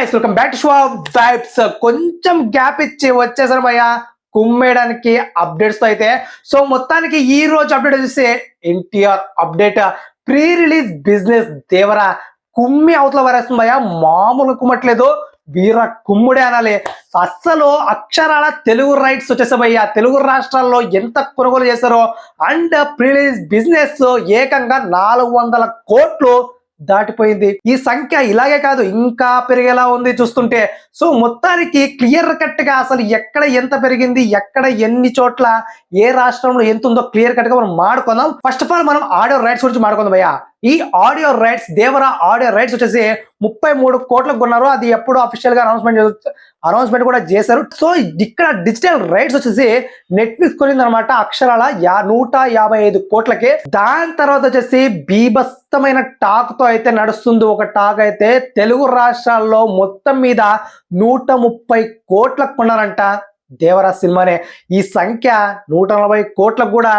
Guys welcome back to show vibes. కొంచెం gap ఇచ్చి వచ్చేసారు భయ్య కుమ్మేయడానికి అప్డేట్స్ తో అయితే. సో మొత్తానికి ఈ రోజు అప్డేట్ వచ్చేసి NTR update. Pre release business Devara కుమ్మి అవతల వరేస్తుంది భయ్య. మామూలు కుమ్మట్లేదు, వీర కుమ్ముడే అనాలి. అస్సలు అక్షరాల తెలుగు రైట్స్ వచ్చేసాయి భయ్య. తెలుగు రాష్ట్రాల్లో ఎంత కొనుగోలు చేశారో అండ్ ప్రీ రిలీజ్ బిజినెస్ ఏకంగా 400 కోట్లు దాటిపోయింది. ఈ సంఖ్య ఇలాగే కాదు ఇంకా పెరిగేలా ఉంది చూస్తుంటే. సో మొత్తానికి క్లియర్ కట్ గా అసలు ఎక్కడ ఎంత పెరిగింది, ఎక్కడ ఎన్ని చోట్ల ఏ రాష్ట్రంలో ఎంత ఉందో క్లియర్ కట్ గా మనం మాడుకుందాం. ఫస్ట్ ఆఫ్ ఆల్ మనం ఆడియో రైట్స్ గురించి మాడుకుందాం భయ్య. ఈ audio rights Devara audio rights వచ్చేసి 33 కోట్లకు కొన్నారు. అది ఎప్పుడు అఫీషియల్ గా అనౌన్స్మెంట్ కూడా చేశారు. సో ఇక్కడ డిజిటల్ రైట్స్ వచ్చేసి నెట్ఫ్లిక్స్ కొనింది అనమాట అక్షరాల 155 కోట్లకి. దాని తర్వాత వచ్చేసి బీభత్సమైన టాక్ తో అయితే నడుస్తుంది ఒక టాక్ అయితే. తెలుగు రాష్ట్రాల్లో మొత్తం మీద 130 కోట్లకు కొన్నారంట దేవరా సినిమానే. ఈ సంఖ్య 140 కోట్లకు కూడా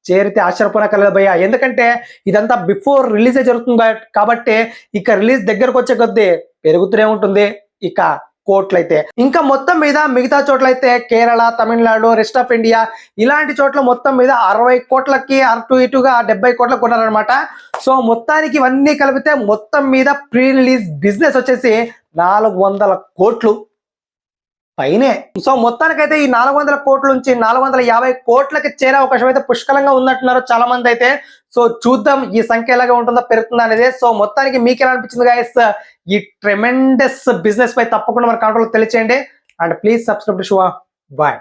చేరితే ఆశ్చర్యపోనక్కర్లేదు భయ్య. ఎందుకంటే ఇదంతా బిఫోర్ రిలీజే జరుగుతుంది కాబట్టి ఇక రిలీజ్ దగ్గరకు వచ్చే కొద్దీ పెరుగుతూనే ఉంటుంది ఇక కోట్లయితే. ఇంకా మొత్తం మీద మిగతా చోట్లయితే Kerala, Tamil Nadu, rest of India ఇలాంటి చోట్ల మొత్తం మీద 60 కోట్లకి అటు ఇటుగా 70 కోట్లకు కొన్నారనమాట. సో మొత్తానికి ఇవన్నీ కలిపితే మొత్తం మీద ప్రీ రిలీజ్ బిజినెస్ వచ్చేసి 400 కోట్లు పైనే. సో మొత్తానికైతే ఈ 400 కోట్ల నుంచి 450 కోట్లకి చేరే అవకాశం అయితే పుష్కలంగా ఉన్నట్టున్నారు చాలా మంది అయితే. సో చూద్దాం ఈ సంఖ్య ఎలాగే ఉంటుందో పెరుగుతుందా అనేది. సో మొత్తానికి మీకు ఎలా అనిపించింది గైస్ ఈ ట్రెమెండస్ బిజినెస్ పై? తప్పకుండా మన కామెంట్లో తెలియచేయండి and please subscribe to show. Bye.